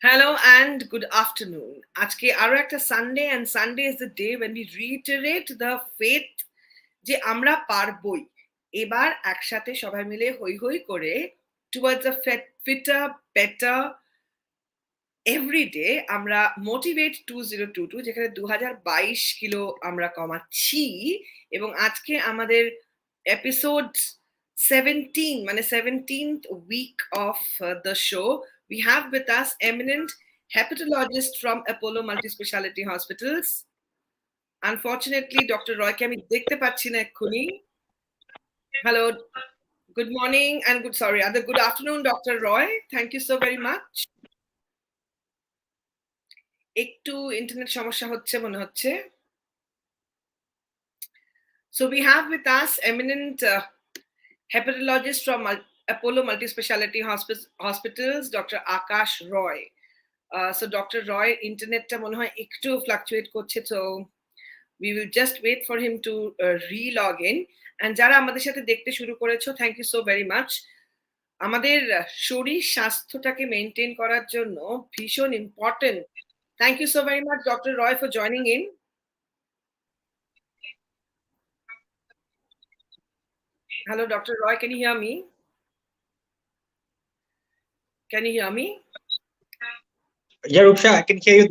Hello and good afternoon. আজকে আরো একটা Sunday and Sunday is the day when we reiterate the faith যে আমরা পারবই। এবার একসাথে সবাই মিলে হই হই করে towards a fitter, better every day আমরা মোটিভেট 2022 যেখানে 2022 কিলো আমরা কমাচ্ছি এবং আজকে আমাদের এপিসোড 17 মানে 17th week of the show. We have with us eminent hepatologist from Apollo Multispecialty Hospitals. Unfortunately, Dr. Roy কে আমি দেখতে পাচ্ছি না এক্ষুনি। Hello, good morning and good afternoon, Dr. Roy. Thank you so very much. একটু internet সমস্যা হচ্ছে মনে হচ্ছে। So we have with us eminent hepatologist from Apollo Multispecialty Hospitals, Dr. Akash Roy. So Dr. Roy, internetটা মনে হয় একটু fluctuate করছে, so we will just wait for him to re-log in. And যারা আমাদের সাথে দেখতে শুরু করেছো, thank you so very much. আমাদের শরীর স্বাস্থ্যটাকে মেইনটেইন করার জন্য ভীষণ important. Thank you so very much, Dr. Roy, for joining in. Hello, Dr. Roy, can you hear me? Can you hear me? Yeah, Roopsha, I can hear you.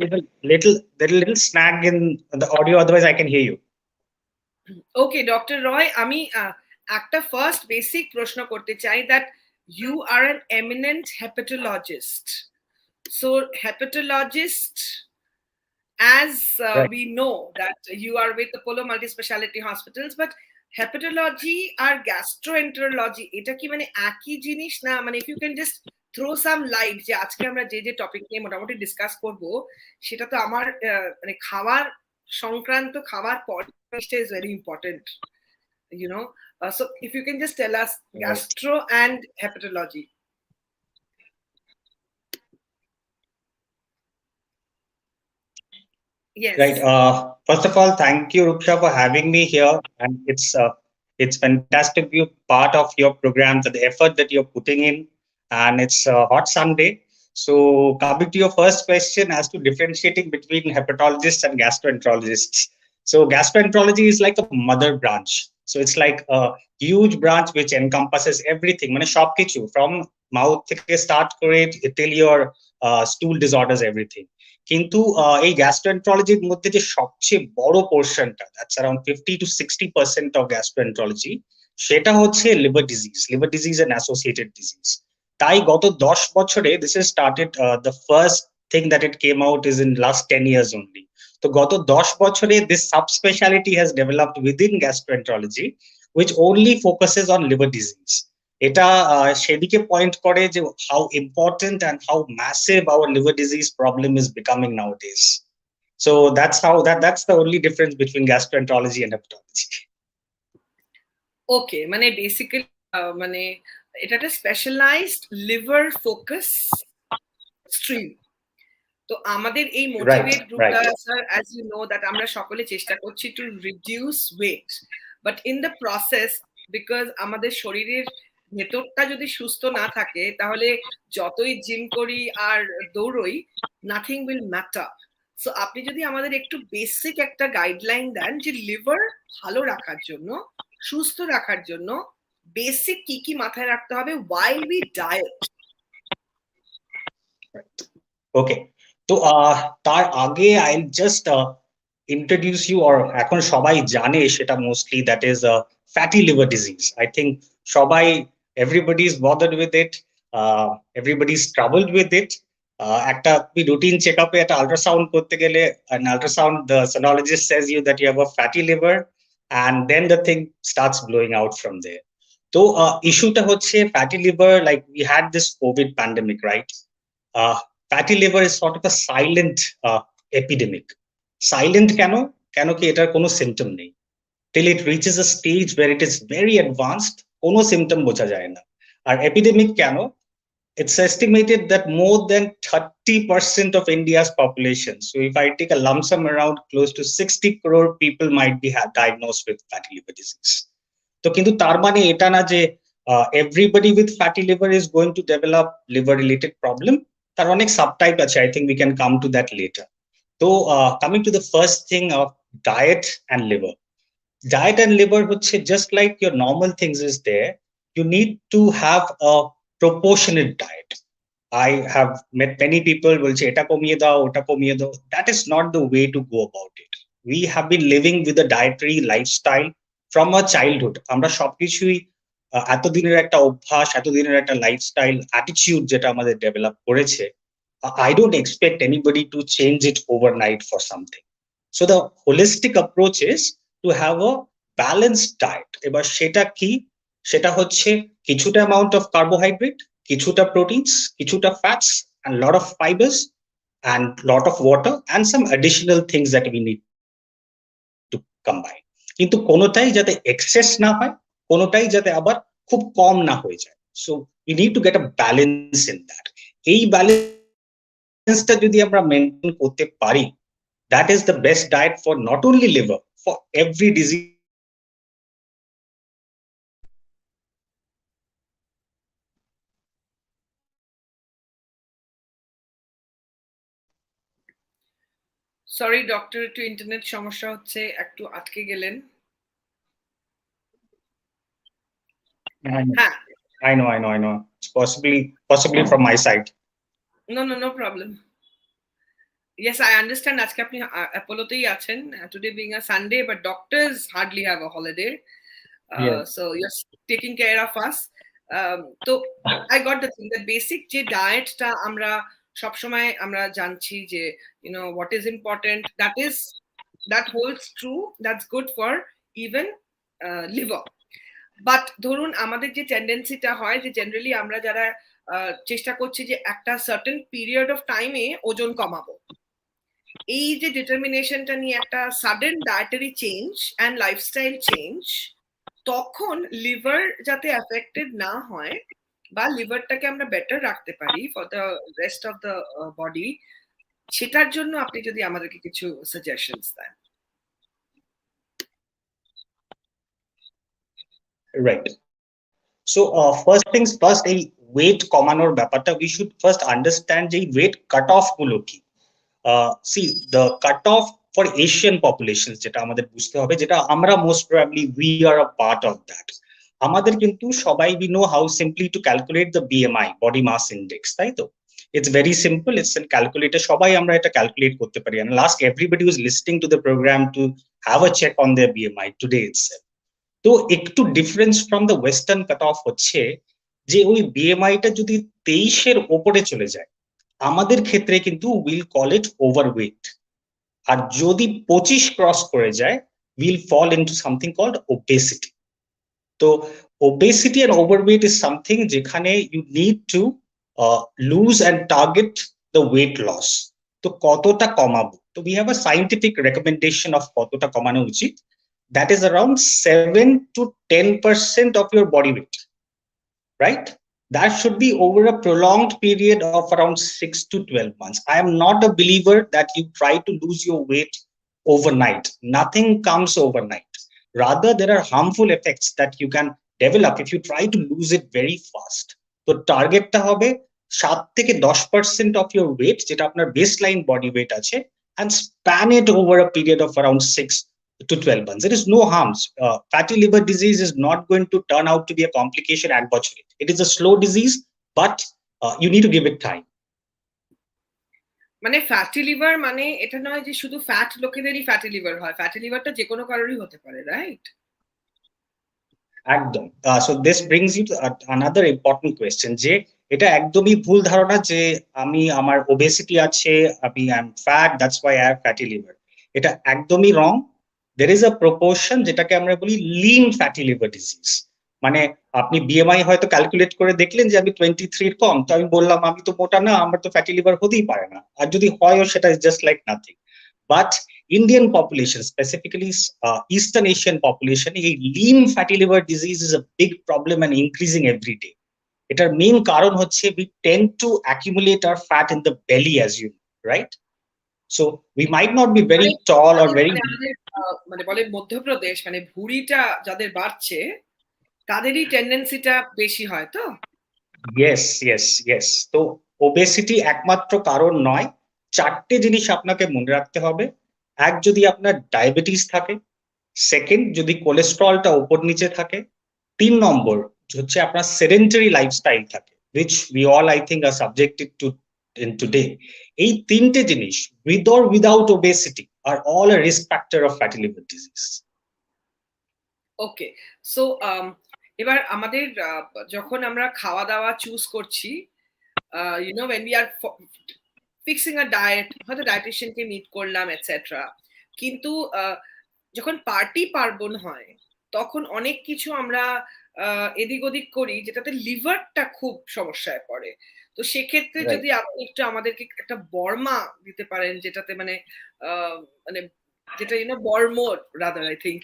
There's a little snag in the audio, otherwise I can hear you. Okay, Dr. Roy, আমি একটা first basic প্রশ্ন করতে চাই that you are an eminent hepatologist. So hepatologist, as Right. we know that you are with Apollo Multispecialty Hospitals, but hepatology R gastroenterology এটা কি মানে একই জিনিস না? মানে if you can just throw some light যে আজকে আমরা যে টপিক নিয়ে মোটামুটি ডিসকাস করব সেটা তো আমার মানে খাবার সংক্রান্ত খাবার পর is very important, you know. So if you can just tell us gastro and hepatology. Yes. Right. First of all, thank you, Roopsha, for having me here, and it's fantastic to be a part of your program, the effort that you're putting in, and it's a hot Sunday. So, coming to your first question as to differentiating between hepatologists and gastroenterologists. So, gastroenterology is like a mother branch. So, it's like a huge branch which encompasses everything. Mane shop kichu from mouth থেকে start করে till your stool disorders, everything. কিন্তু এই গ্যাস্ট্রোএন্টারোলজির মধ্যে যে সবচেয়ে বড় পোর্শনটা, that's around 50 to 60% of gastroenterology, সেটা হচ্ছে liver disease and associated disease. তাই গত 10 বছরে this is started, the first thing that it came out is in last 10 years only. তো গত 10 বছরে this subspeciality has developed within gastroenterology which only focuses on liver disease. এটা সেদিকে point করে যে how important and how massive our liver disease problem is becoming nowadays. So that's the only difference between gastroenterology and hepatology. Okay, মানে basically মানে এটা একটা specialised liver focus stream. তো আমাদের এই মোটিভেট গ্রুপটা sir, as you know that আমরা সকলে চেষ্টা করছি to reduce weight, but in the process because আমাদের শরীরের ভেতরটা যদি সুস্থ না থাকে তাহলে যতই জিম করি আর দৌড়ই, নাথিং উইল ম্যাটার। সো আপনি যদি আমাদের একটু বেসিক একটা গাইডলাইন দেন যে লিভার ভালো রাখার জন্য, সুস্থ রাখার জন্য বেসিক কি কি মাথায় রাখতে হবে while we diet. ওকে, তো তার আগে I just introduce you, or এখন সবাই জানে সেটা mostly, that is fatty liver disease. I think সবাই, everybody is bothered with it, everybody is troubled with it. একটা রুটিন চেকআপে একটা আল্ট্রাসাউন্ড করতে গেলে, an ultrasound, the sonologist says you that you have a fatty liver, and then the thing starts blowing out from there. তো ইস্যুটা হচ্ছে fatty liver, like we had this COVID pandemic, right? Fatty liver is sort of a silent epidemic. Silent কেন কি এটার কোনো symptom নেই, till it reaches a stage where it is very advanced, কোনো symptom বোঝা যায় না। আর এপিডেমিক কেন? It's estimated that more than 30% of India's population, so if I take a lump sum, around close to 60 crore people might be diagnosed with fatty liver disease. তো কিন্তু তার মানে এটা না যে everybody with fatty liver is going to develop liver related problem, তার অনেক subtype আছে, I think we can come to that later. So coming to the first thing of diet and liver. Diet and liver হচ্ছে just like your normal things is there, you need to have a proportionate diet. I have met many people বলছে এটা কমিয়ে দাও ওটা কমিয়ে দাও. That is not the way to go about it. We have been living with a dietary lifestyle from our childhood. আমরা সবকিছুই এতদিনের একটা অভ্যাস, এতদিনের একটা লাইফস্টাইল অ্যাটিটিউড যেটা আমাদের ডেভেলপ করেছে. I don't expect anybody to change it overnight for something. So the holistic approach is to have a balanced diet. এবার সেটা কি? সেটা হচ্ছে কিছুটা amount of carbohydrate, কিছুটা proteins, কিছুটা fats, and lot of fibers, and lot of water, and some additional things that we need to combine. কিন্তু কোনোটাই যাতে excess না হয়, কোনোটাই যাতে আবার খুব কম না হয়ে যায়. So we need to get a balance in that. এই ব্যালেন্সটা যদি আমরা মেনটেন করতে পারি, that is the best diet for not only liver, for every disease. Sorry doctor, একটু ইন্টারনেট সমস্যা হচ্ছে, একটু আটকে গেলেন। হ্যাঁ, I know. It's possibly from my side. No problem. Yes, I understand আজকে আপনি অ্যাপোলোতেই আছেন, today being a Sunday, but doctors hardly have a holiday. Yes. So you're taking care of us. So I got the thing, that basic যে ডায়েটটা আমরা সবসময় আমরা জানছি যে what is important, that holds true, that's good for even liver. But ধরুন আমাদের যে টেন্ডেন্সিটা হয় যে জেনারেলি আমরা যারা চেষ্টা করছি যে একটা সার্টেন পিরিয়ড অফ টাইমে ওজন কমাবো, এই যে ডিটারমিনেশনটা নিয়ে একটা sudden dietary change and lifestyle change, তখন লিভার যাতে অ্যাফেক্টেড না হয় বা লিভারটাকে আমরা বেটার রাখতে পারি for the rest of the body, সেটার জন্য আপনি যদি আমাদেরকে কিছু সাজেশনস দেন। Right. So first things first, এই ওয়েট কমানোর ব্যাপারটা we should first understand যে ওয়েট কাট অফ গুলো কি. See, the cut off for Asian populations যেটা আমাদের বুঝতে হবে, যেটা আমরা most probably we are a part of that. আমাদের কিন্তু সবাই we know how simply to calculate the BMI, body mass index, তাই তো? It's very simple, it's a calculator, সবাই আমরা এটা ক্যালকুলেট করতে পারি, and I'll ask everybody who's listening to the program to have a check on their BMI today itself. তো একটু difference from the western cut off হচ্ছে যে ওই বিএমআইটা যদি 23-এর ওপরে চলে যায়, আমাদের ক্ষেত্রে কিন্তু উইল কল ইট ওভারওয়েট, আর যদি 25 ক্রস করে যায় will fall into something called obesity. তো obesity and overweight is something যেখানে you need to lose and target the weight loss. তো কতটা কমাবো? তো we have a scientific recommendation of কতটা কমানো উচিত. That is around 7 to 10% of your body weight, right? That should be over a prolonged period of around 6 to 12 months. I am not a believer that you try to lose your weight overnight. Nothing comes overnight. Rather, there are harmful effects that you can develop if you try to lose it very fast. So target ta hobe 7 থেকে 10% of your weight যেটা আপনার baseline body weight আছে, and span it over a period of around 6 to 12 months. There is no harms. Fatty liver disease is not going to turn out to be a complication at bachore. It is a slow disease, but you need to give it time. মানে fatty liver মানে এটা নয় যে শুধু fat লোকেদেরই fatty liver হয়, fatty লিভারটা যে কোনো কারোরই হতে পারে, রাইট? একদম. So this brings you to another important question, যে এটা একদমই ভুল ধারণা যে আমি আমার ওবেসিটি আছে, আমি I am fat, that's why I have fatty liver. এটা একদমই রং. There is a proportion যেটাকে আমরা বলি লিন ফ্যাটি লিভার ডিজিজ. মানে আপনি বিএমআই হয়তো ক্যালকুলেট করে দেখলেন যে আমি 23 কম, তো আমি বললাম আমি তো মোটা না, আমার তো ফ্যাটি লিভার হতেই পারে না, আর যদি হয়ও সেটা is just like nothing. But Indian population, specifically Eastern Asian population, a lean fatty liver disease is a big problem and increasing every day. এটার মেইন কারণ হচ্ছে we tend to accumulate our fat in the belly, as you know, right? So we might not be very tall or very মানে বলে মধ্যপ্রদেশ মানে ভুঁড়িটা যাদের বাড়ছে তাদেরই টেন্ডেন্সিটা বেশি হয় তো? yes. তো ওবেসিটি একমাত্র কারণ নয়, 4টে জিনিস আপনাকে মনে রাখতে হবে। এক, যদি আপনার ডায়াবেটিস থাকে। সেকেন্ড, যদি কোলেস্ট্রলটা উপর নিচে থাকে। 3 নম্বর হচ্ছে আপনার সেডেন্টারি লাইফস্টাইল থাকে, which we all I think are subjected to in today. এই 3টে জিনিস, with or without obesity, are all a risk factor of fatty liver disease. Okay, so এবার আমাদের যখন আমরা খাওয়া দাওয়া চুজ করছি, when we are fixing a diet, হয়তো ডায়েটিশিয়ানকে মিট করলাম এটসেট্রা, কিন্তু যখন পার্টি পার্বণ হয় তখন অনেক কিছু আমরা এদিক ওদিক করি যেটাতে লিভারটা খুব সমস্যায় পড়ে। তো সেক্ষেত্রে যদি আপনি একটু আমাদেরকে একটা বর্মা দিতে পারেন, যেটাতে মানে মানে যেটা বর্মর রাদার আই থিঙ্ক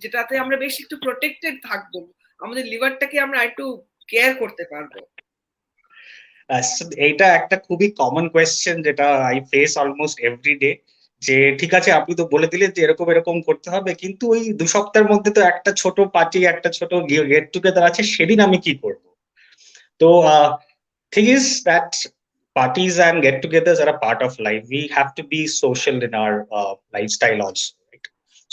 যেটাতে আমরা বেশ একটু প্রোটেক্টেড থাকবো, আমাদের লিভারটাকে আমরা একটু কেয়ার করতে পারবো। এইটা একটা খুবই কমন কোয়েশ্চেন যেটা আই ফেস অলমোস্ট এভরিডে, যে ঠিক আছে আপনি তো বলে দিলেন যে এরকম এরকম করতে হবে, কিন্তু ওই 2 সপ্তাহের মধ্যে তো একটা ছোট পার্টি, একটা ছোট গেট টুগেদার আছে, সেদিন আমি কি করব? তো thing is that parties and get-togethers are a part of life. We have to be social in our lifestyle also, right?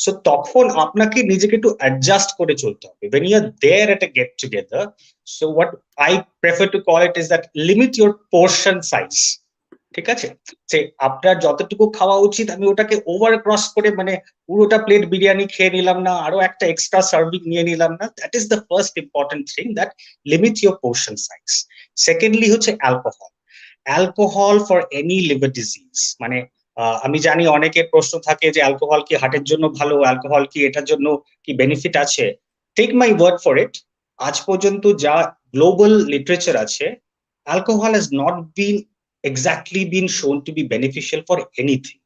So তখন আপনাকে নিজেকে একটু অ্যাডজাস্ট করে চলতে হবে when you are there at a get together. So what I prefer to call it is that limit your portion size. ঠিক আছে, যে আপনার যতটুকু খাওয়া উচিত আমি ওটাকে ওভার ক্রস করে মানে পুরোটা প্লেট বিরিয়ানি খেয়ে নিলাম না, আরো একটা এক্সট্রা সার্ভিং নিয়ে নিলাম না। That is the first important thing, that limit your portion size. Secondly হচ্ছে alcohol for any liver disease. মানে আমি জানি অনেকের প্রশ্ন থাকে যে অ্যালকোহল কি হার্টের জন্য ভালো, অ্যালকোহল কি এটার জন্য কি বেনিফিট আছে? Take my word for it, আজ পর্যন্ত যা গ্লোবাল লিটারেচার আছে, alcohol has not been exactly been shown to be beneficial for anything.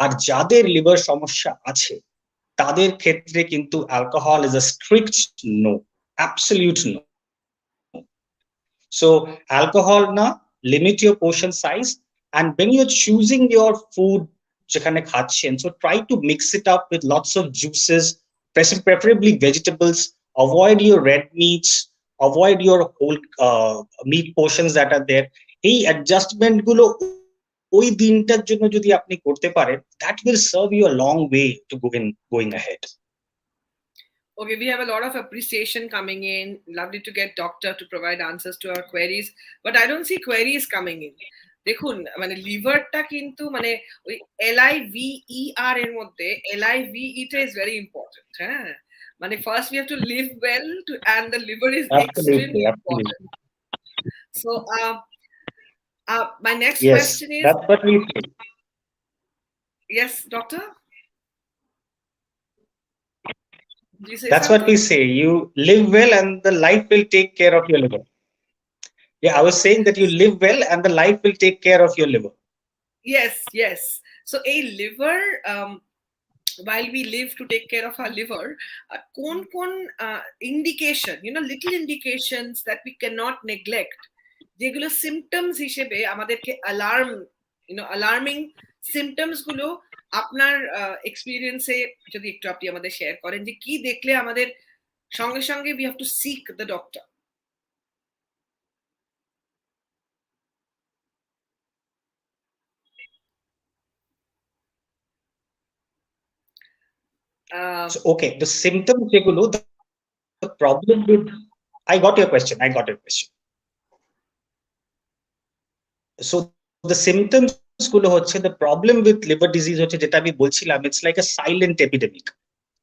আর যাদের লিভার সমস্যা আছে তাদের ক্ষেত্রে কিন্তু alcohol is a strict no, absolute no. So alcohol na, limit your portion size, and when you're choosing your food যেখানে খাচ্ছেন, so try to mix it up with lots of juices, preferably vegetables. Avoid your red meats, avoid your whole meat portions that are there. এই adjustment গুলো ওই দিনটার জন্য যদি আপনি করতে পারেন, that will serve you a long way to going ahead. Okay, we have a lot of appreciation coming in. Lovely to get doctor to provide answers to our queries, but I don't see queries coming in. দেখুন, মানে লিভারটা কিন্তু মানে ওই LIVER এর মধ্যে LIVE টা is very important. হ্যাঁ, মানে first we have to live well to, and the liver is extremely important. So my next question is, that's what we say. Yes, doctor? That's what we say. You live well and the life will take care of your liver. Yeah, I was saying that you live well and the life will take care of your liver. Yes. So a liver, while we live to take care of our liver, kon indication, little indications that we cannot neglect, যেগুলো symptoms হিসেবে আমাদেরকে alarming symptoms গুলো আপনার এক্সপেরিয়েন্সে যদি একটু আপনি আমাদের share করেন, যে কি দেখলে আমাদের সঙ্গে সঙ্গে we have to seek the doctor. So, okay, the symptoms যেগুলো, the problem with, I got your question. So the symptoms গুলো হচ্ছে, the problem with liver disease হচ্ছে যেটা আমি বলছিলাম, it's like a silent epidemic.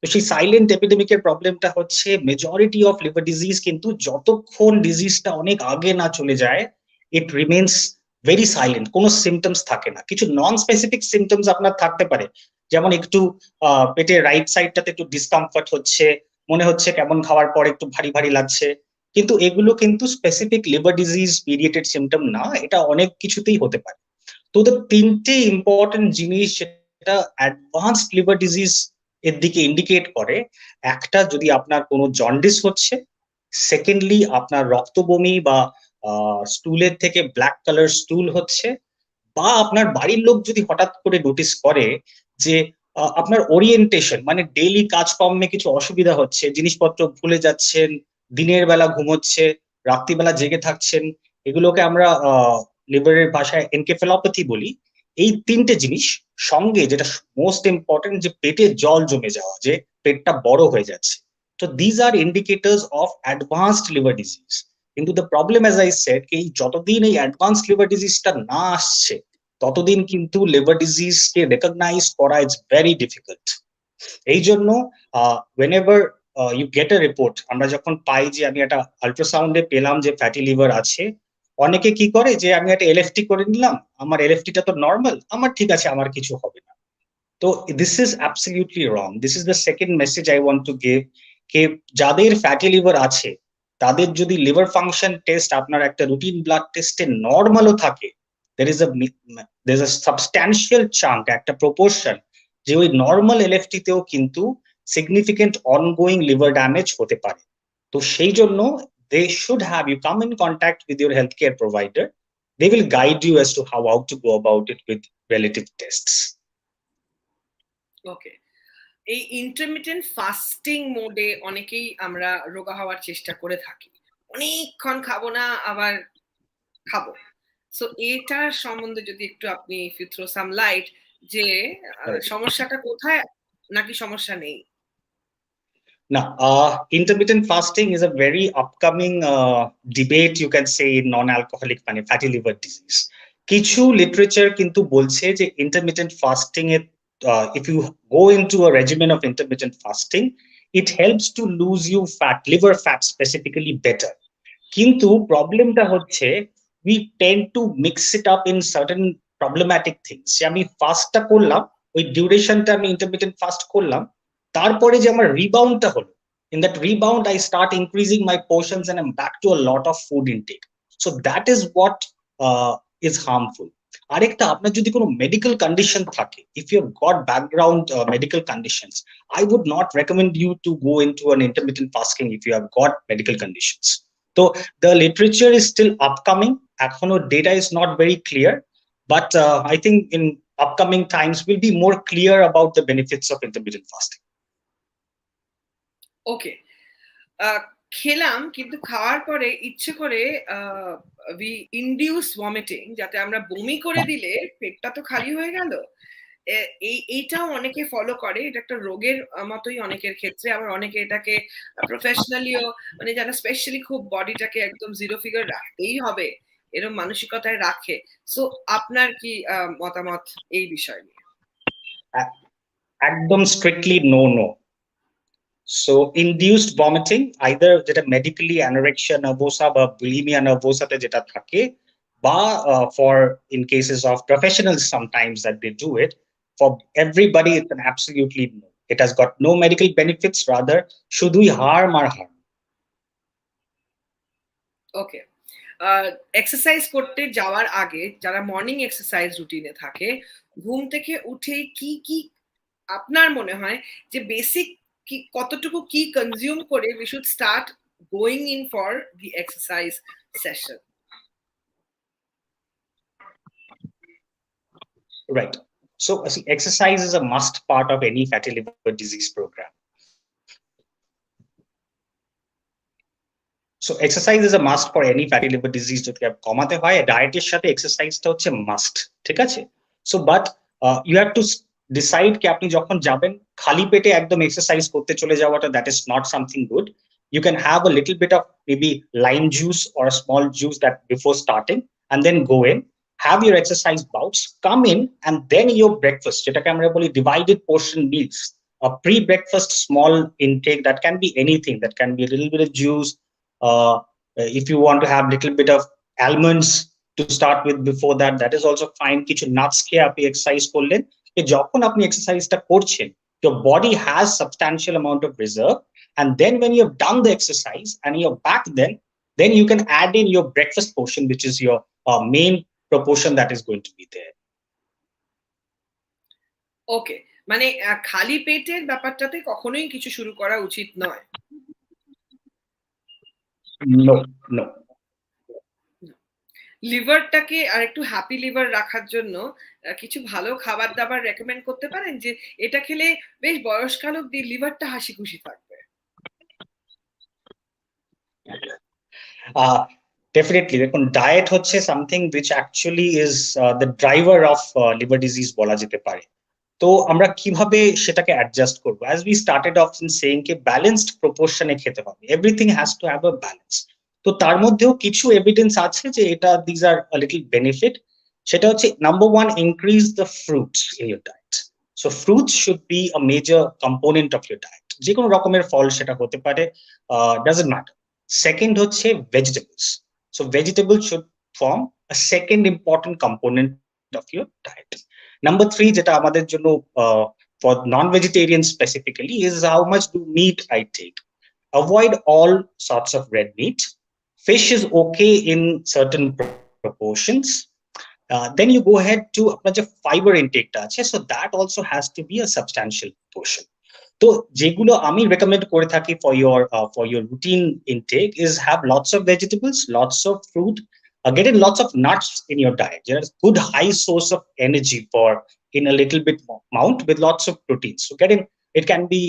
তো সেই সাইলেন্ট এপিডেমিকের প্রবলেমটা হচ্ছে মেজরিটি অফ লিভার ডিজিজ কিন্তু যতক্ষণ ডিজিজটা অনেক আগে না চলে যায়, ইট রিমেন্স ভেরি সাইলেন্ট, কোনো সিমটমস থাকে না। কিছু নন স্পেসিফিক সিমটমস আপনার থাকতে পারে, যেমন একটু পেটের রাইট সাইডটাতে একটু ডিসকমফর্ট হচ্ছে, মনে হচ্ছে কেমন খাওয়ার পর একটু ভারী ভারী লাগছে, কিন্তু এগুলো কিন্তু specific liver disease mediated symptom না, এটা অনেক কিছুতেই হতে পারে। তো তিনটে ইম্পর্টেন্ট জিনিস যেটা অ্যাডভান্সড লিভার ডিজিজ এর দিকে ইন্ডিকেট করে, একটা যদি আপনার কোনো জন্ডিস হচ্ছে, সেকেন্ডলি আপনার রক্ত বমি বা স্টুলের থেকে ব্ল্যাক কালার স্টুল হচ্ছে, বা আপনার বাড়ির লোক যদি হঠাৎ করে নোটিস করে যে আপনার ওরিয়েন্টেশন মানে ডেইলি কাজকর্মে কিছু অসুবিধা হচ্ছে, জিনিসপত্র ভুলে যাচ্ছেন, দিনের বেলা ঘুমোচ্ছে, রাত্রিবেলা জেগে থাকছেন, এগুলোকে আমরা লিভারের ভাষায় এনকেফেলোপ্যাথি বলি, এই তিনটে জিনিস সঙ্গে যেটা মোস্ট ইম্পর্টেন্ট, যে পেটে জল জমে যাওয়া, যে পেটটা বড় হয়ে যাচ্ছে। তো these are indicators of advanced liver disease. কিন্তু the problem, as I said, এই যতদিন এই অ্যাডভান্সড লিভার ডিজিজটা না আসছে, ততদিন কিন্তু লিভার ডিজিজকে রেকগনাইজ করা ইজ ভেরি ডিফিকাল্ট। এই জন্য whenever you get a report, আমরা যখন পাই যে আমি একটা আল্ট্রাসাউন্ডে পেলাম যে ফ্যাটি লিভার আছে, অনেকে কি করে যে আমি একটা এলএফটি করে নিলাম, আমার এলএফটিটা তো নর্মাল, আমার ঠিক আছে, আমার কিছু হবে না। তো this is absolutely wrong. This is the second message I want to give, কে যাদের ফ্যাটি লিভার আছে, তাদের যদি লিভার ফাংশন টেস্ট আপনার একটা রুটিন ব্লাড টেস্টে নর্মালও থাকে, there is a substantial chunk, একটা প্রপোর্শন, যে ওই নর্মাল এলএফটিতেও কিন্তু সিগনিফিকেন্ট অনগোয়িং লিভার ড্যামেজ হতে পারে। তো সেই জন্য they should have you come in contact with your healthcare provider. They will guide you as to how to go about it with relative tests. ওকে, এই intermittent fasting মোডে অনেকেই আমরা রোগা হওয়ার চেষ্টা করে থাকি, অনেকক্ষণ খাবো না আবার খাবো। সো এটার সম্বন্ধে যদি একটু আপনি if you throw some light, যে সমস্যাটা কোথায়, নাকি সমস্যা নেই? Now, intermittent fasting is a very upcoming debate, you can say, in non-alcoholic fatty liver disease. কিছু লিটারেচার কিন্তু বলছে যে intermittent fasting, if you go into a regimen of intermittent fasting, it helps to lose you fat, liver fat specifically, better. কিন্তু প্রবলেমটা হচ্ছে we tend to mix it up in certain problematic things. যে আমি ফাস্টটা করলাম, ওই ডিউরেশনটা আমি intermittent fast করলাম, তারপরে যে আমার রিবাউন্ডটা হলো, in that rebound I start increasing my portions and I'm back to a lot of food intake. So that is what is harmful. আরেকটা, আপনার যদি কোনো মেডিকেল কন্ডিশন থাকে, if you've got background medical conditions, I would not recommend you to go into an intermittent fasting if you have got medical conditions. So the literature is still upcoming. Echono data is not very clear, but I think in upcoming times we'll be more clear about the benefits of intermittent fasting. ওকে, খেলাম কিন্তু খাওয়ার পরে ইচ্ছে করে we induce vomiting, যাতে আমরা বমি করে দিলে পেটটা তো খালি হয়ে গেল। এইটাও অনেকে ফলো করে, এটা একটা রোগের মতোই অনেকের ক্ষেত্রে। আবার অনেকে এটাকে প্রফেশনালিও, মানে যারা স্পেশালি খুব বডিটাকে একদম জিরো ফিগার রাখতেই হবে এরকম মানসিকতায় রাখে। সো আপনার কি মতামত এই বিষয় নিয়ে? একদম strictly no. So induced vomiting, either যেটা medically anorexia nervosa বা bulimia nervosa তে যেটা থাকে, বা for in cases of professionals sometimes that they do it, for everybody it's an absolutely no. It has got no medical benefits, rather শুধুই harm আর harm. ওকে, exercise করতে যাওয়ার আগে যারা মর্নিং এক্সারসাইজ রুটিনে থাকে, ঘুম থেকে উঠে কি কি আপনার মনে হয় যে বেসিক কি কতটুকু কি কনজিউম করে we should start going in for the exercise session? Right. So exercise is a must part of any fatty liver disease program. So exercise is a must for any fatty liver disease যদি কমাতে হয়, ডায়েটের সাথে এক্সারসাইজটা হচ্ছে must, ঠিক আছে? So but you have to decide কি আপনি যখন যাবেন খালি পেটে একদম এক্সারসাইজ করতে চলে যাওয়াটা, that is not something good. You can have a little bit of maybe lime juice or a small juice that before starting, and then go in, have your exercise bouts, come in, and then your breakfast, যেটাকে আমরা বলি divided portion meals, a pre-breakfast small intake that can be anything, that can be a little bit of juice. If you want to have a little bit of almonds to start with before that, that is also fine. কিছু nuts খেয়ে আপনি exercise করলেন, যখন আপনি এক্সারসাইজটা করছেন, your body has substantial amount of reserve, and then when you've done the exercise and you're back, then you can add in your breakfast portion, which is your main proportion that is going to be there. ওকে, মানে খালি পেটের ব্যাপারটাতে কখনোই কিছু শুরু করা উচিত নয়? No. লিভারটাকে আর একটু হ্যাপি লিভার রাখার জন্য কিছু ভালো খাবার দাবার রেকমেন্ড করতে পারেন, যে এটা খেলে বেশ বয়সকাল অব্দি লিভারটা হাসি খুশি থাকবে? Definitely, দেখুন ডায়েট হচ্ছে something which actually is the driver of liver disease বলা যেতে পারে। তো আমরা কিভাবে সেটাকে অ্যাডজাস্ট করবো? As we started off in saying কে ব্যালেন্সড প্রপোর্শনে খেতে হবে, everything has to have a balance. তো তার মধ্যেও কিছু এভিডেন্স আছে যে এটা these are a little benefit. সেটা হচ্ছে number one, increase the fruits in your diet. So fruits should be a major component of your diet, যে কোনো রকমের ফল সেটা হতে পারে, ডাজন্ট ম্যাটার। সেকেন্ড হচ্ছে vegetables. So vegetable should form a second important component of your diet. Number three, যেটা আমাদের জন্য for non-vegetarians specifically, is how much do meat I take. Avoid all sorts of red meat. Fish is okay in certain proportions. Then you go ahead to আপনার যে fiber intake টা আছে, so that also has to be a substantial portion. তো যেগুলো আমি recommend করে থাকি for your routine intake is have lots of vegetables, lots of fruit, get in lots of nuts in your diet. There is good high source of energy for in a little bit amount with lots of proteins. So get in, it can be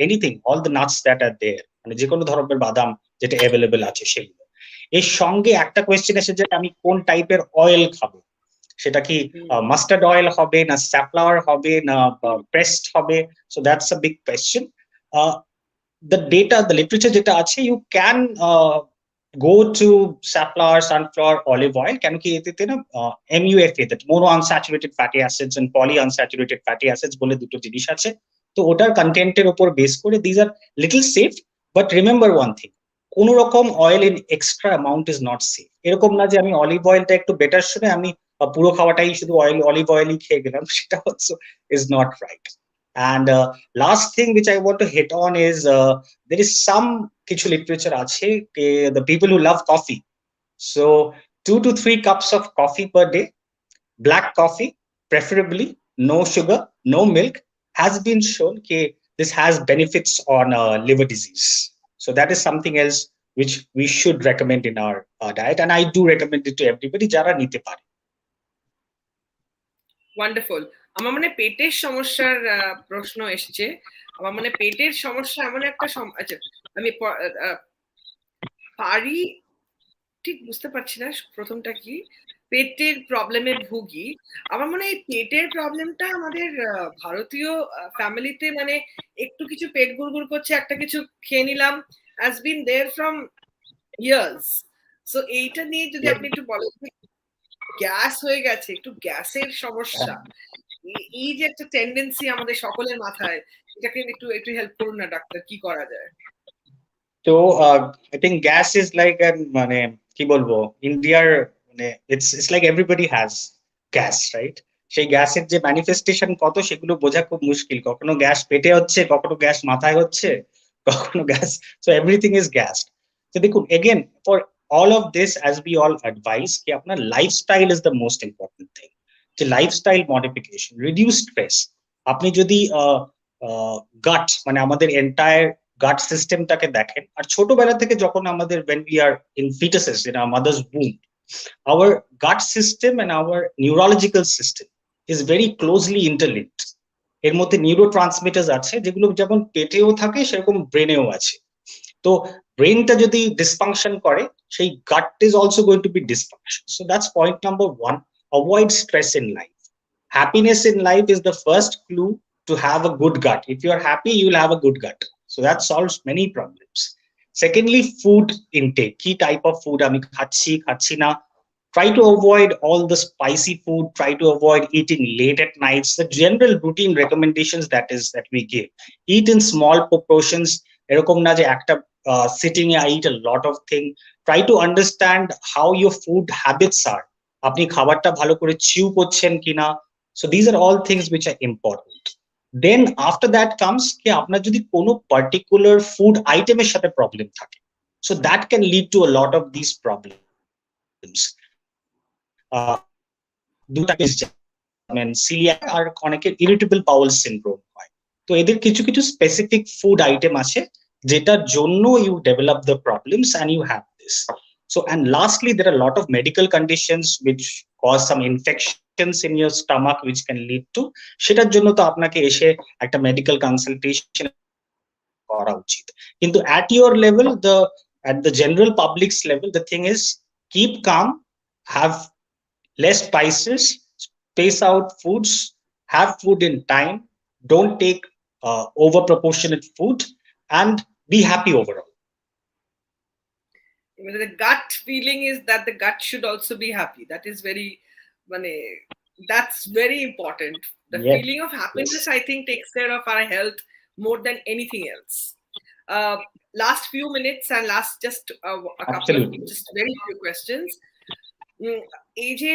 anything, all the nuts that are there, মানে যে কোনো ধরনের বাদাম যেটা available আছে সেগুলো। এর সঙ্গে একটা কোয়েশ্চেন এসে যে আমি কোন টাইপের অয়েল খাবো, সেটা কি মাস্টার্ড অয়েল হবে না স্যাফলাওয়ার হবে না প্রেসড হবে? So that's a big question. the data, the literature যেটা আছে, you can go to safflower, sunflower, olive oil, কেন কি এতে না MUFA, that mono unsaturated fatty acids and poly unsaturated fatty acids বলে দুটো জিনিস আছে। তো ওটার কন্টেন্টের উপর বেস করে these are little safe, but remember one thing, কোন রকম oil in extra amount is not safe. এরকম না যে আমি অলিভ অয়েলটা একটু বেটার শুনে আমি পুরো খাওয়াটাই শুধু অলিভ অয়েলই খেয়ে গেলাম, সেটা হচ্ছে is not right. And last thing which I want to hit on is there is some কিছু literature আছে, the people who love coffee, so 2 to 3 cups of coffee per day, black coffee preferably, no sugar, no milk, has been shown this has benefits on liver disease. So that is something else which we should recommend in our diet, and I do recommend it to everybody যারা নিতে পারে। Wonderful. আমার মনে পেটের সমস্যার প্রশ্ন এসছে। আমার মনে পেটের সমস্যা এমন একটা আচ্ছা, আমি পারি ঠিক বুঝতে পারছি না প্রথমটা কি, পেটের প্রবলেমে ভুগি। আমার মনে হয় পেটের প্রবলেমটা আমাদের ভারতীয় ফ্যামিলিতে মানে একটু কিছু পেট গুড়গুড় করছে, একটা কিছু খেয়ে নিলাম, has been there from years. So এইটা নিয়ে যদি আপনি একটু বলেন, গ্যাস হয়ে গেছে, একটু গ্যাসের সমস্যা, এই যে একটা টেন্ডেন্সি আমাদের সকলের মাথায়, এটাকে একটু একটু হেল্প করুন না ডাক্তার, কি করা যায়? তো I think gas is like মানে কি বলবো, ইন্ডিয়ার মানে it's like everybody has gas, right? সেই গ্যাসের যে ম্যানিফেস্টেশন কত সেগুলো বোঝা খুব মুশকিল। কখনো গ্যাস পেটে হচ্ছে, কখনো গ্যাস মাথায় হচ্ছে, কখনো gas, so everything is gas. তো দেখুন again, for all of this, as we all advise, কি আপনার lifestyle is the most important thing. যে লাইফস্টাইল মডিফিকেশন, রিডিউস স্ট্রেস। আপনি যদি গাট মানে আমাদের এন্টায়ার গাট সিস্টেমটাকে দেখেন, আর ছোটবেলা থেকে যখন আমাদের when we are in fetuses in our mother's womb, our gut system and our neurological system is very closely interlinked. এর মধ্যে নিউরোট্রান্সমিটার্স আছে যেগুলো যেমন পেটেও থাকে সেরকম ব্রেনেও আছে। তো ব্রেনটা যদি ডিসফাংশন করে, সেই gut is also going to be dysfunction. So that's point number one, avoid stress in life. Happiness in life is the first clue to have a good gut. If you are happy, you will have a good gut. So that solves many problems. Secondly, food intake. Key type of food ami khachi na. Try to avoid all the spicy food. Try to avoid eating late at nights. The general routine recommendations that we give. Eat in small proportions. এরকম না যে একটা sitting I eat a lot of things. Try to understand how your food habits are. আপনি খাবারটা ভালো করে চিউ করছেন কিনা। So these are all things which are important. Then after that comes ki apnar jodi kono particular food item er sathe problem thake, so that can lead to a lot of these problems. দুটা যেমন celiac আর অনেকের irritable bowel syndrome হয়। তো এদের কিছু কিছু specific food item আছে যেটার জন্য you develop the problems and you have this. So and lastly, there are a lot of medical conditions which cause some infections in your stomach which can lead to, সেটার জন্য তো আপনাকে এসে একটা medical consultation করা উচিত। কিন্তু at your level, at the general public's level, the thing is keep calm, have less spices, space out foods, have food in time, don't take over proportionate food, and be happy overall. The gut feeling is that the gut should also be happy. That is very, that's very important. The Yes, feeling of happiness, yes, I think, takes care of our health more than anything else. Last few minutes and last just a couple of absolutely. just very few questions. এই যে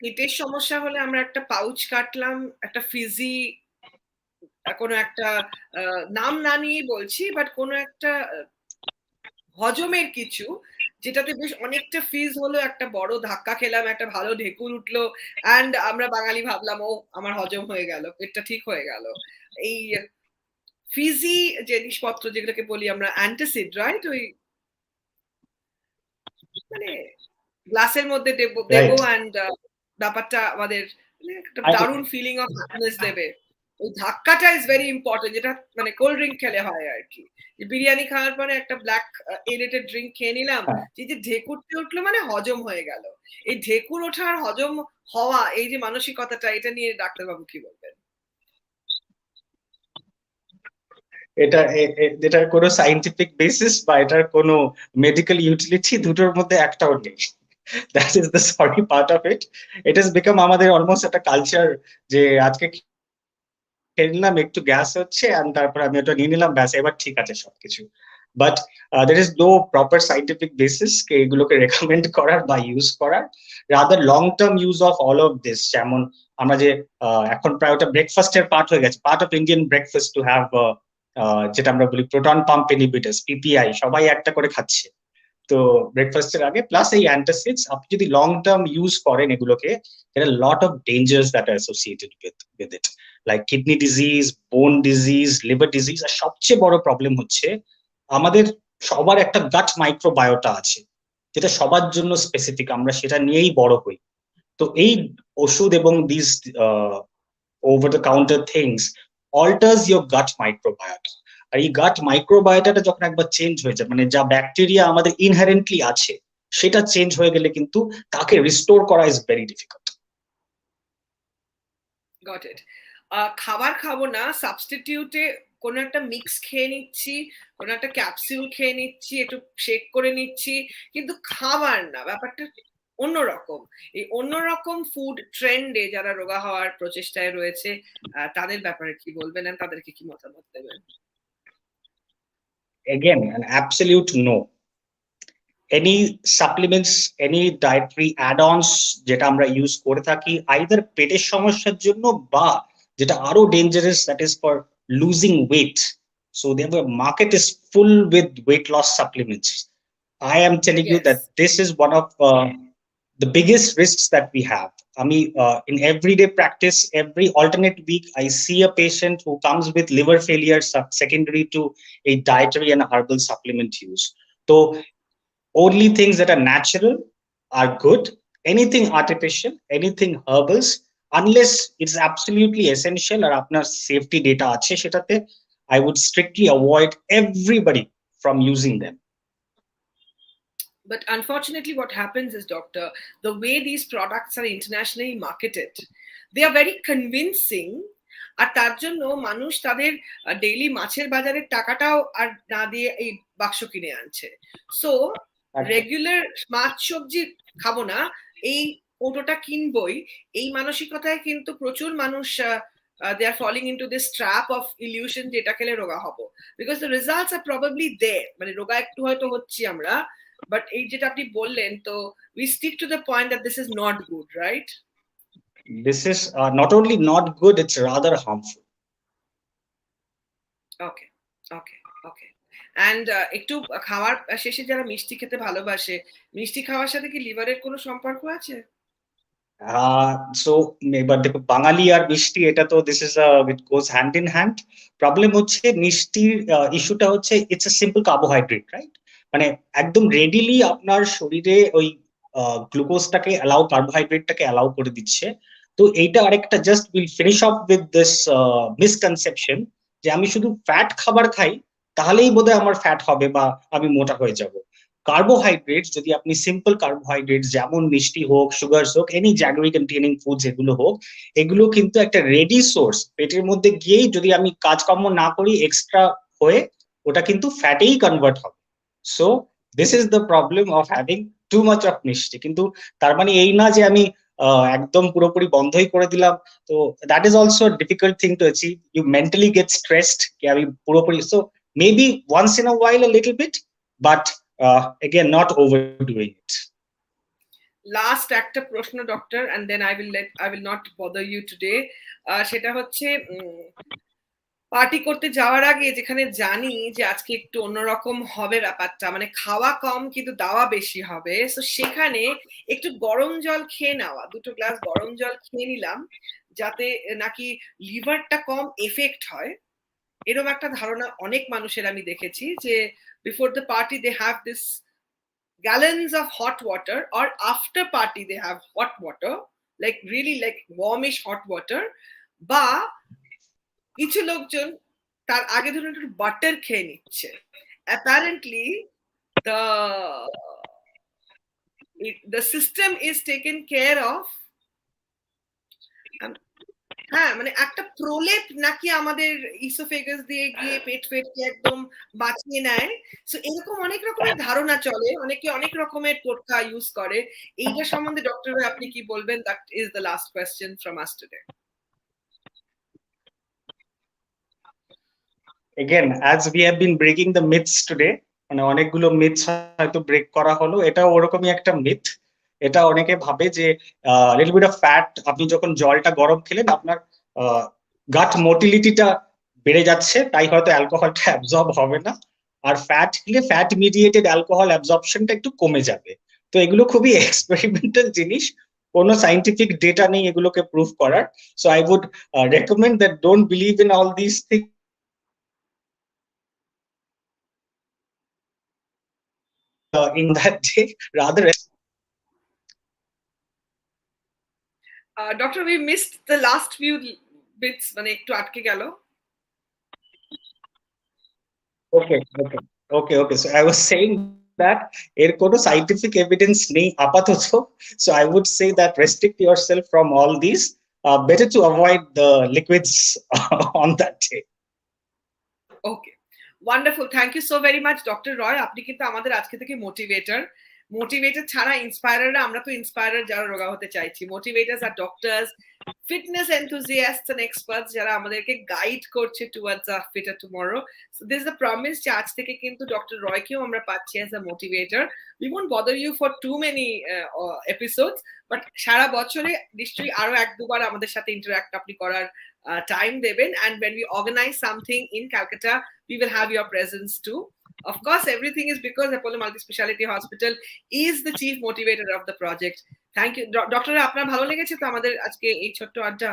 পেটের সমস্যা হলে আমরা একটা pouch কাটলাম, একটা Fiji কোনো একটা নাম না নিয়ে বলছি, বাট কোনো একটা হজমের কিছু, যেটাতে বেশ অনেকটা ফিজ হলো, একটা বড় ধাক্কা খেলাম, একটা ভালো ঢেকুর উঠলো, অ্যান্ড আমরা বাঙালি ভাবলাম ও আমার হজম হয়ে গেল, পেটটা ঠিক হয়ে গেল। এই ফিজি জিনিসপত্র যেগুলোকে বলি আমরা অ্যান্টাসিড, রাইট? ওই মানে গ্লাসের মধ্যে দেবো Right. অ্যান্ড ব্যাপারটা আমাদের একটা I, দারুণ ফিলিং অফ হ্যাপিনেস দেবে। ওই ধাক্কাটা ইজ ভেরি ইম্পর্টেন্ট, যেটা মানে কোল্ড ড্রিঙ্ক খেলে হয় আর কি। বিরিয়ানি খাওয়ার পরে একটা ব্ল্যাক এরেটেড ড্রিঙ্ক খেয়ে নিলাম, যে ঢেকুরতে উঠলো মানে হজম হয়ে গেল। এই ঢেকুর ওঠার হজম হওয়া, এই যে মানসিকতাটা, এটা নিয়ে ডাক্তারবাবু কি বলবেন? এটার কোনো সাইন্টিফিক বেসিস বা এটার কোনো মেডিকেল ইউটিলিটি দুটোর মধ্যে একটাও নেই। That is the sorry part of it. It is become আমাদের অলমোস্ট একটা কালচার, যে আজকে খেয়ে নিলাম, একটু গ্যাস হচ্ছে, and তারপর আমি ওটা নিয়ে নিলাম, ব্যাস এবার ঠিক আছে সবকিছু। But there is no proper scientific basis এগুলোকে রেকমেন্ড করার বা ইউজ করার। Rather long term use of all of this, যেমন আমরা যে এখন প্রায় ওটা ব্রেকফাস্টের পার্ট হয়ে গেছে, part of Indian breakfast to have, যেটা আমরা বলি প্রোটন পাম্প ইনহিবিটরস, পিপিআই, সবাই একটা করে খাচ্ছে তো ব্রেকফাস্টের আগে। প্লাস এই অ্যান্টাসিডস আপনি যদি লং টার্ম ইউজ করেন এগুলোকে, there are a lot of dangers that are associated with it, like kidney disease, bone disease, liver disease, আর সবচেয়ে বড় প্রবলেম হচ্ছে আমাদের সবার একটা গাট মাইক্রোবায়োটা আছে, যেটা সবার জন্য স্পেসিফিক, আমরা সেটা নিয়েই বড় হই। তো এই ওষুধ এবং this over the counter things alters your gut microbiota, আর এই গাট মাইক্রোবায়োটাটা যখন একবার চেঞ্জ হয়ে যায়, মানে যা ব্যাকটেরিয়া আমাদের ইনহেরেন্টলি আছে সেটা চেঞ্জ হয়ে গেলে কিন্তু তাকে রিস্টোর করা is very difficult. Got it. খাবার খাবো না, সাবস্টিটিউটে কোনো একটা মিক্স খেয়ে নিচ্ছি, কোনো একটা ক্যাপসুল খেয়ে নিচ্ছি, একটু শেক করে নিচ্ছি, কিন্তু খাবার না, ব্যাপারটা অন্যরকম। এই অন্যরকম ফুড ট্রেন্ডে যারা রোগা হওয়ার প্রচেষ্টায় রয়েছে, তাদের ব্যাপারে কি বলবেন, আর তাদেরকে কি মতামত দেবেন? Again, an absolute no. Any supplements, any dietary add-ons যেটা আমরা ইউজ করে থাকি আইদার পেটের সমস্যার জন্য, বা যেটা আরো dangerous, that is for losing weight. So the market is full with weight loss supplements. I am telling you Yes. that this is one of the biggest risks that we have. I mean, in everyday practice, every alternate week, I see a patient who comes with liver failure secondary to a dietary and herbal supplement use. So only things that are natural are good. Anything artificial, anything herbals, unless it's absolutely essential or আপনার safety data আছে সেটাতে, I would strictly avoid everybody from using them. But unfortunately, what happens is, doctor, the way these products are internationally marketed, they are very convincing. আর তার জন্য মানুষ তাদের daily মাছের বাজারের টাকাটাও আর না দিয়ে এই বাক্স কিনে আনছে। সো রেগুলার মাছ সবজি খাবো না, এই কৌটোটা কিনবই, এই মানসিকতায় কিন্তু প্রচুর মানুষ they are falling into this trap of illusion, যেটা খেলে রোগা হবো, because the results are probably there, মানে রোগা একটু হয়তো হচ্ছি আমরা, বাট এই যেটা আপনি বললেন, তো we stick to the point that this is not good, right? This is not only not good, it's rather harmful. Okay, okay, okay. And একটু খাওয়ার শেষে যারা মিষ্টি খেতে ভালোবাসে, মিষ্টি খাওয়ার সাথে কি লিভারের কোনো সম্পর্ক আছে? সো এবার দেখো, বাঙালি আর মিষ্টি, এটা তো this is it goes hand in hand. Problem হচ্ছে মিষ্টির ইস্যুটা হচ্ছে it's a simple carbohydrate, right? মানে একদম রেডিলি আপনার শরীরে ওই গ্লুকোজটাকে অ্যালাউ, কার্বোহাইড্রেটটাকে অ্যালাউ করে দিচ্ছে। তো এইটা আরেকটা, just will finish of with this misconception যে আমি শুধু ফ্যাট খাবার খাই তাহলেই বোধহয় আমার ফ্যাট হবে বা আমি মোটা হয়ে যাব। কার্বোহাইড্রেটস যদি আপনি সিম্পল কার্বোহাইড্রেটস যেমন মিষ্টি হোক, সুগারস হোক, এনি জ্যাগারি কন্টেনিং ফুডস এগুলো হোক, এগুলো কিন্তু একটা রেডি সোর্স, পেটের মধ্যে গিয়েই যদি আমি কাজকর্ম না করি এক্সট্রা হয়ে ওটা কিন্তু ফ্যাটেই কনভার্ট হবে। So this is the problem of having too much of মিষ্টি। কিন্তু তার মানে এই না যে আমি একদম পুরোপুরি বন্ধই করে দিলাম। তো that is also difficult thing to achieve. You mentally get stressed কি আমি পুরোপুরি, so maybe once in a while a little bit, but again not overdoing it. Last একটা প্রশ্ন doctor, and then I will not bother you today. সেটা হচ্ছে party করতে যাওয়ার আগে যেখানে জানি যে আজকে একটু অন্যরকম হবে ব্যাপারটা, মানে খাওয়া কম কিন্তু দাওয়া বেশি হবে, তো সেখানে একটু গরম জল খেয়ে নেওয়া, 2 গ্লাস গরম জল খেয়ে নিলাম যাতে নাকি লিভারটা কম এফেক্ট হয়, এরকম একটা ধারণা অনেক মানুষের আমি দেখেছি যে before the party they have this gallons of hot water, or after party they have hot water, like really like warmish hot water, বা কিছু লোকজন তার আগে ধরুন একটু বাটার খেয়ে নিচ্ছে। Apparently the system is taken care of, হ্যাঁ মানে একটা প্রলেপ নাকি আমাদের ইসোফেগাস দিয়ে গিয়ে পেট ফেটকে একদম বাঁচিয়ে নেয়। সো এরকম অনেক রকমের ধারণা চলে, অনেকে অনেক রকমের টোটকা ইউজ করে। এইটা সম্বন্ধে ডক্টর আপনি কি বলবেন? That is the last question from us today. Again, as we have been breaking the myths today, মানে অনেকগুলো মিথস হয়তো ব্রেক করা হলো, এটা ওরকমই একটা মিথ। এটা অনেকে ভাবে যে লিটল বিট অফ ফ্যাট, আপনি যখন জলটা গরম খেলেন আপনার গাট মোটিলিটিটা বেড়ে যাচ্ছে, তাই হয়তো অ্যালকোহলটা অ্যাবজর্ব হবে না, আর ফ্যাট খেলে ফ্যাট মিডিয়েটেড অ্যালকোহল অ্যাবজর্পশনটা একটু কমে যাবে। তো এগুলো খুবই এক্সপেরিমেন্টাল জিনিস, কোনো সাইন্টিফিক ডেটা নেই এগুলোকে প্রুভ করার। So I would recommend that don't believe in all this things in that day, rather. Doctor, we missed the last few bits, মানে একটু আটকে গেল। Okay. So I was saying that এর কোনো scientific evidence নেই আপাতত, so I would say that restrict yourself from all these. Better to avoid the liquids on that day. Okay. Wonderful. Thank you so very much, Dr. Roy. আপনি কিন্তু আমাদের আজকে থেকে motivator ছাড়া ইন্সপায়ারাররা, আমরা তো ইন্সপায়ারার যারা রোগা হতে চাইছি। মোটিভেটার্স আর doctors, fitness enthusiasts and experts যারা আমাদেরকে গাইড করছে towards a fitter tomorrow. So this is the promise যে আজ থেকে কিন্তু ডক্টর রয়কেও আমরা পাচ্ছি as a motivator. We won't bother you for too many episodes, but সারা বছরে নিশ্চয়ই আরো 1-2 বার আমাদের সাথে ইন্টারঅ্যাক্ট আপনি করার টাইম দেবেন। and when we organize something in Calcutta, we will have your presence too. Of course, everything is because Apollo Multispecialty Hospital is the chief motivator of the project. Thank you. Doctor, আপনার ভালো লেগেছে তো আমাদের আজকে এই ছোট্ট আড্ডা?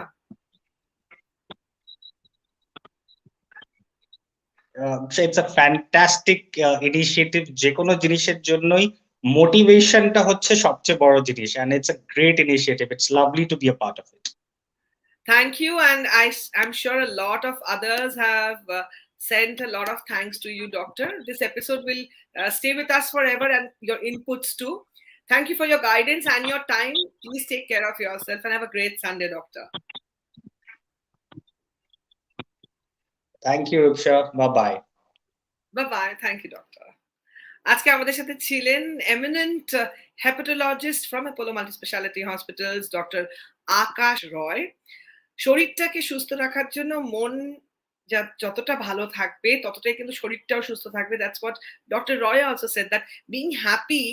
It's a fantastic initiative. যে কোনো জিনিসের জন্যই মোটিভেশনটা হচ্ছে সবচেয়ে বড় জিনিস, and it's a great initiative. It's lovely to be a part of it. Thank you, and I'm sure a lot of others have sent a lot of thanks to you, Doctor. This episode will stay with us forever, and your inputs too. Thank you for your guidance and your time. Please take care of yourself and have a great Sunday, Doctor. Thank you, Roopsha. Bye-bye. Bye-bye. Thank you, Doctor. আজকে আমাদের সাথে ছিলেন eminent hepatologist from Apollo Multispecialty Hospitals, Dr. আকাশ রয়। শরীরটাকে সুস্থ রাখার জন্য মন যতটা ভালো থাকবে ততটাই কিন্তু শরীরটাও সুস্থ থাকবে। That's what doctor Roy also shed, that being happy,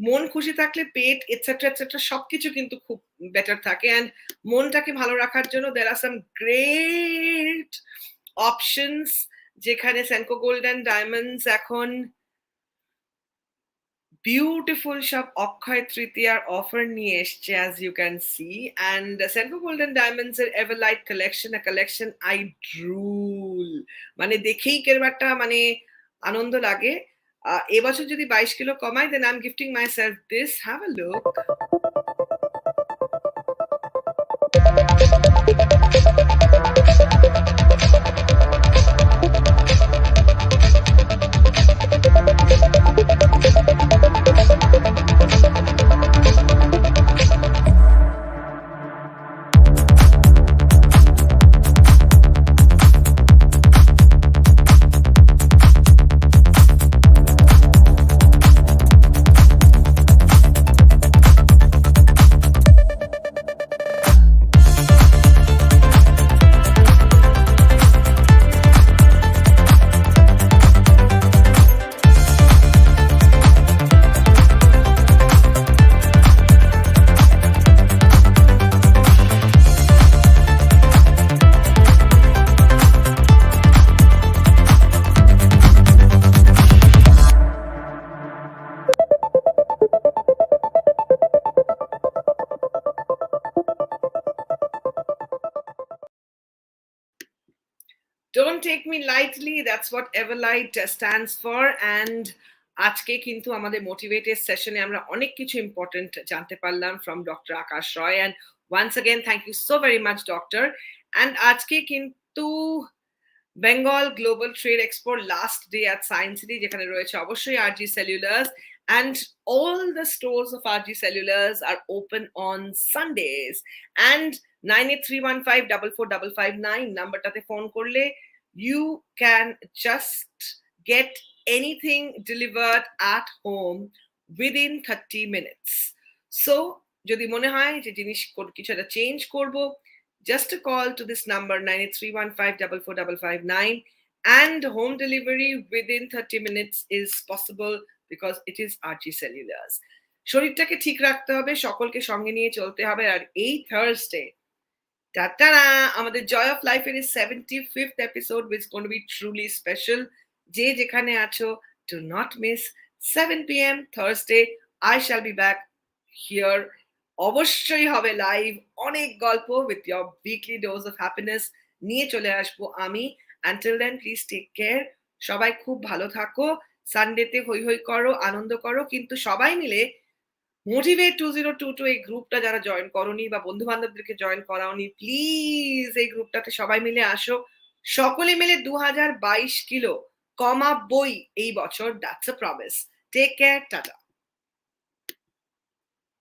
মন খুশি থাকলে পেট এটসেট্রা সবকিছু কিন্তু খুব বেটার থাকে। অ্যান্ড মনটাকে ভালো রাখার জন্য দের আর সাম গ্রেট অপশনস, যেখানে সেনকো গোল্ড অ্যান্ড ডায়মন্ডস এখন বিউটিফুল সব অক্ষয় তৃতীয়ার অফার নিয়ে এসছে, as you can see. And Senco Gold and Diamonds এর Everlight collection, a collection I drool, মানে দেখেই কেরবারটা মানে আনন্দ লাগে। এবছর যদি 22 কিলো কমাই, then I'm gifting myself this. Have a look. Don't take me lightly, that's what Everlight stands for. And আজকে কিন্তু আমাদের মোটিভেটেড সেশনে আমরা অনেক কিছু ইম্পর্টেন্ট জানতে পারলাম from doctor Akash Roy, and once again thank you so very much doctor. And আজকে কিন্তু বেঙ্গল গ্লোবাল ট্রেড এক্সপোর last day at Science City, যেখানে রয়েছে অবশ্যই RG Cellulars, and all the stores of RG Cellulars are open on Sundays. And 9831544559 নাম্বারটাতে phone করলে you can just get anything delivered at home within 30 minutes. So যদি মনে হয় যে জিনিস কিছু একটা চেঞ্জ করব, just a call to this number 9831544559, and home delivery within 30 minutes is possible because it is RG Cellulars. শরীরটাকে ঠিক রাখতে হবে, সকলকে সঙ্গে নিয়ে চলতে হবে। আর এই থার্সডে টাটারা আমাদের জয় অফ লাইফের 75th episode, which is going to be truly special. যে যেখানে আছো, do not miss 7 p.m. Thursday. I shall be back here. অবশ্যই হবে লাইভ, অনেক গল্প with your weekly dose of happiness নিয়ে চলে আসবো আমি। Until then, please take care. সবাই খুব ভালো থাকো, সানডেতে হই হই করো, আনন্দ করো, কিন্তু সবাই মিলে মোটিভেট 2022 এই গ্রুপটা যারা জয়েন করোনি বা বন্ধু বান্ধবদেরকে জয়েন করাওনি, প্লিজ এই গ্রুপটাতে সবাই মিলে আসো। সকলে মিলে 2022 কিলো কমাবই এই বছর, that's a promise. Take care, tata.